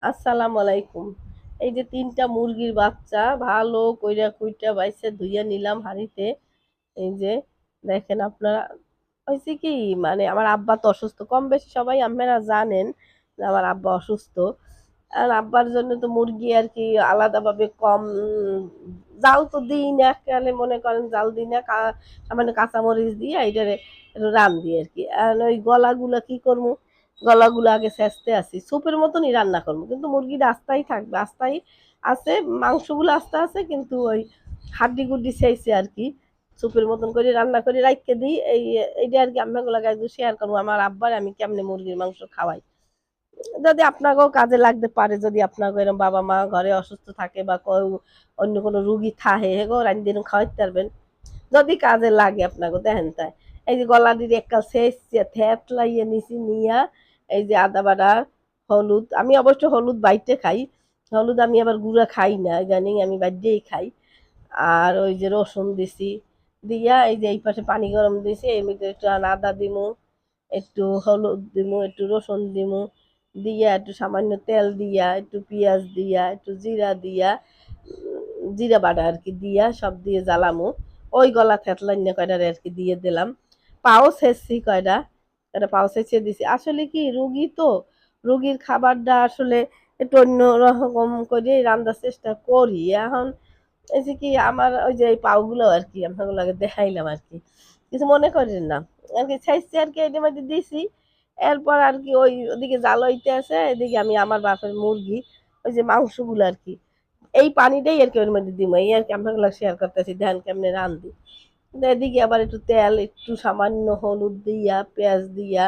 আসসালামু আলাইকুম। এই যে ৩টা মুরগির বাচ্চা ভালো কইরা কুইটা বাইসা ধুইয়া নিলাম হাঁড়িতে। এই যে দেখেন আপনারা, হইছে কি মানে আমার আব্বা তো অসুস্থ। কম বেশি সবাই আপনারা জানেন যে আমার আব্বা অসুস্থ। আর আব্বার জন্য তো মুরগি আরকি আলাদাভাবে কম জাল তো দিই না, একেবারে মনে করেন জাল দিই না। সামান্য কাঁচামরিচ দিয়ে এইটারে একটু রান্ধি আরকি। আর ওই গলাগুলা কি করমু? গলাগুলো আগে ছেঁচতে আছি। স্যুপের মতনই রান্না করব। কিন্তু মুরগিটা আস্তাই থাকবে। আস্তাই আছে, মাংসগুলো আস্তা আছে কিন্তু ওই হাড্ডি-গুড্ডি ছেঁচে আরকি স্যুপের মতন করে রান্না করে রাইখা দিই। এইটা আরকি আপনাদের লগে আজকে শেয়ার করব আমার আব্বার আমি কেমনে মুরগির মাংস খাওয়াই। যদি আপনাকেও কাজে লাগতে পারে, যদি আপনাকে এরকম বাবা-মা ঘরে অসুস্থ থাকে বা কেউ অন্য কোনো রুগী থাহে, হেগো রাইন্দা এরম খাওয়াইতে পারবেন। যদি কাজে লাগে আপনাকে দেখেন তাই। এই যে গলা দিয়ে এক্কাল ছেঁচে থেতলাইয়া নিছি, নিয়া এই যে আদা বাটা, হলুদ, আমি অবশ্য হলুদ বাইটে খাই। হলুদ আমি আবার গুঁড়া খাই না, ইদানিং আমি বাইটেই খাই। আর ওই যে রসুন দিছি, দিয়া এই যে এই পাশে পানি গরম দিছি, এর মধ্যে একটু আদা দিমু, একটু হলুদ দিমু, একটু রসুন দিমু, দিয়া একটু সামান্য তেল দিয়া, একটু পেঁয়াজ দিয়া, একটু জিরা দিয়া, জিরা বাটা আরকি দিয়া সব দিয়ে জ্বালামু। ওই গলা থেতলাইন্যা কয়টারে আরকি দিয়ে দিলাম। পাও ছেঁচছি কয়টা, একটা পাও ছেঁচে দিছি। আসলে কি রুগী তো, রুগীর খাবারটা আসলে একটু অন্যরকম করে রান্নার চেষ্টা করি। এখন এই যে কি আমার ওই যে এই পাওগুলো আরকি আপনাকে লগে দেখাইলাম আরকি। কিছু মনে করেন না। আরকি ছাইচ্ছি আরকি এটার মধ্যে দিছি। এরপর আরকি ওই ওদিকে জাল হইতে আছে, এদিকে আমি আমার বাপের মুরগি, ওই যে মাংসগুলো আরকি। এই পানিটাই আরকি ওর মধ্যে দিমু। এই আরকি আপনাকে লগে শেয়ার করতেছি দেখেন কেমনে রান্ধি। এদিকে আবার একটু তেল, একটু সামান্য হলুদ দিয়া, পেঁয়াজ দিয়া,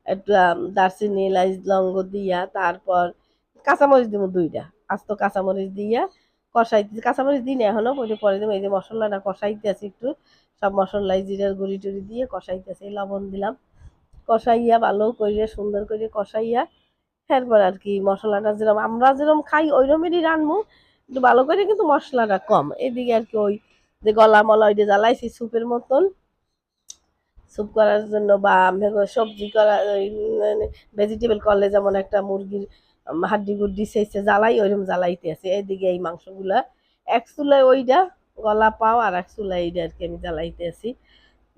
একটু দারচিনি, এলাচ, লবঙ্গ দিয়া, তারপর কাঁচামরিচ দিমু ২ টা। আস্ত কাঁচামরিচ দিয়া কষাইতেছি। কাঁচামরিচ দিই না এখনো, ওইটা পরে দিমু। এই যে মসলাটা কষাইতেছি একটু। সব মসলা জিরার গুঁড়ি-টুড়ি দিয়ে কষাইতেছি। লবণ দিলাম। কষাইয়া ভালো কইরে সুন্দর করে কষাইয়া এরপর আরকি মসলাটা যেরকম আমরা যেরকম খাই ঐরকমেরই রানবো। একটু ভালো করে কিন্তু মসলাটা কম। এদিকে আরকি ওই যে গলা-মলা ওইটা জ্বালাইছি স্যুপের মতন। স্যুপ করার জন্য বা সবজি করা ওই মানে ভেজিটেবল করলে যেমন একটা মুরগির হাড্ডি-গুড্ডি ছেঁচে জ্বালাই ওইরকম জ্বালাইতে আছে। এদিকে এই মাংসগুলা এক চুলায় ওইটা গলা পাও আর এক চুলায় এইটা আরকি আমি জ্বালাইতে আছি।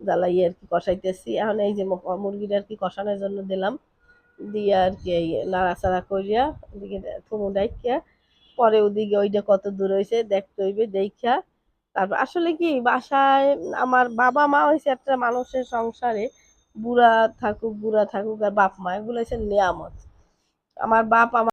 জ্বালাইয়া আরকি কষাইতেছি। এখন এই যে মুরগিটা আরকি কষানোর জন্য দিলাম। দিয়া আরকি এই নাড়াচাড়া কইরা ওদিকে থুমু রাইখা পরে ওদিকে ওইটা কতদূর হইছে দেখতে হইবে, দেইখা তারপর আসলে কি বাসায় আমার বাবা-মা হইছে একটা মানুষের সংসারে বুড়া থাকুক আর বাপ-মা এগুলো হচ্ছে নেয়ামত। আমার বাপ